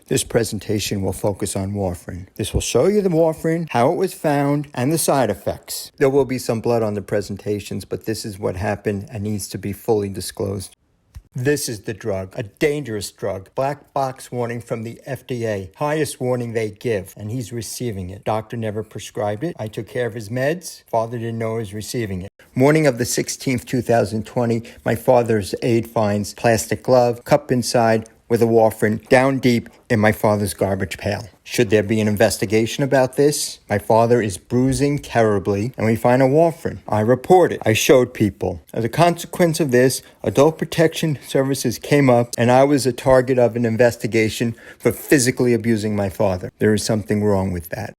This presentation will focus on warfarin. This will show you the warfarin, how it was found, and the side effects. There will be some blood on the presentations, but this is what happened and needs to be fully disclosed. This is the drug, a dangerous drug. Black box warning from the FDA, highest warning they give, and he's receiving it. Doctor never prescribed it. I took care of his meds. Father didn't know he was receiving it. Morning of the 16th, 2020, my father's aide finds plastic glove, cup inside, with a warfarin down deep in my father's garbage pail. Should there be an investigation about this? My father is bruising terribly, and we find a warfarin. I report it. I showed people. As a consequence of this, Adult Protection Services came up, and I was a target of an investigation for physically abusing my father. There is something wrong with that.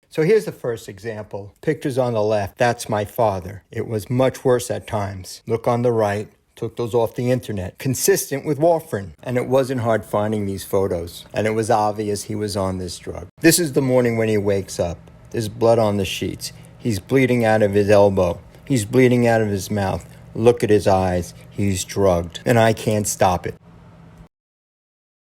So here's the first example. Pictures on the left. That's my father. It was much worse at times. Look on the right. Took those off the internet, consistent with warfarin. And it wasn't hard finding these photos. And it was obvious he was on this drug. This is the morning when he wakes up. There's blood on the sheets. He's bleeding out of his elbow. He's bleeding out of his mouth. Look at his eyes. He's drugged. And I can't stop it.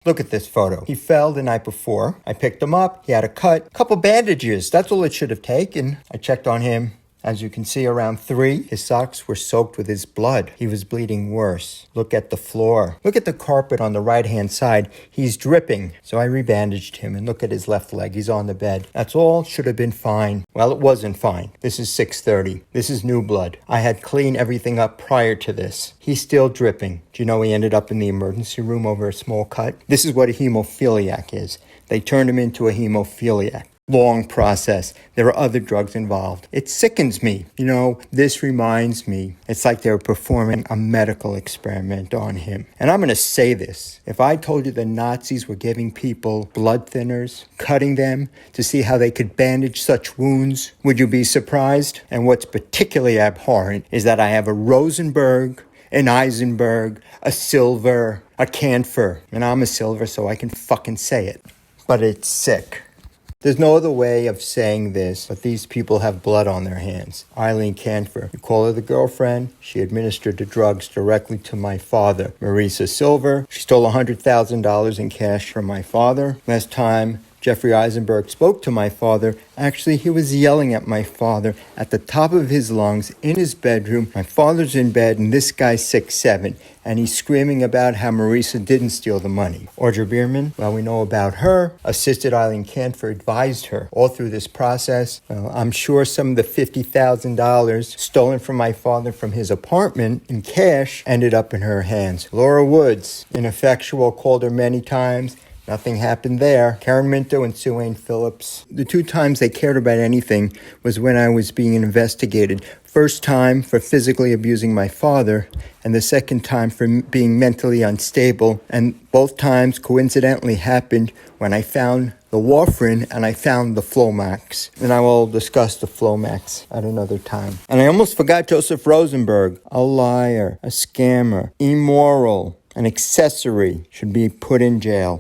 Look at this photo. He fell the night before. I picked him up. He had a cut. A couple bandages. That's all it should have taken. I checked on him. As you can see, around 3, his socks were soaked with his blood. He was bleeding worse. Look at the floor. Look at the carpet on the right-hand side. He's dripping. So I rebandaged him, and look at his left leg. He's on the bed. That's all. Should have been fine. Well, it wasn't fine. This is 6:30. This is new blood. I had cleaned everything up prior to this. He's still dripping. Do you know he ended up in the emergency room over a small cut? This is what a hemophiliac is. They turned him into a hemophiliac. Long process. There are other drugs involved. It sickens me. This reminds me. It's like they were performing a medical experiment on him. And I'm going to say this. If I told you the Nazis were giving people blood thinners, cutting them to see how they could bandage such wounds, would you be surprised? And what's particularly abhorrent is that I have a Rosenberg, an Eisenberg, a Silver, a Kanfer. And I'm a Silver, so I can fucking say it. But it's sick. There's no other way of saying this, but these people have blood on their hands. Eileen Kanfer, you call her the girlfriend. She administered the drugs directly to my father. Marisa Silver, she stole $100,000 in cash from my father. Last time Jeff Eisenberg spoke to my father, actually he was yelling at my father at the top of his lungs in his bedroom. My father's in bed and this guy's 6'7", and he's screaming about how Marisa didn't steal the money. Audra Beerman, well, we know about her. Assisted Eileen Kanfer, advised her all through this process. I'm sure some of the $50,000 stolen from my father from his apartment in cash ended up in her hands. Laura Woods, ineffectual, called her many times. Nothing happened there. Karen Minto and Sue Ann Phillips. The 2 times they cared about anything was when I was being investigated. First time for physically abusing my father, and the second time for being mentally unstable. And both times coincidentally happened when I found the warfarin and I found the Flomax. And I will discuss the Flomax at another time. And I almost forgot Joseph Rosenberg. A liar, a scammer, immoral, an accessory, should be put in jail.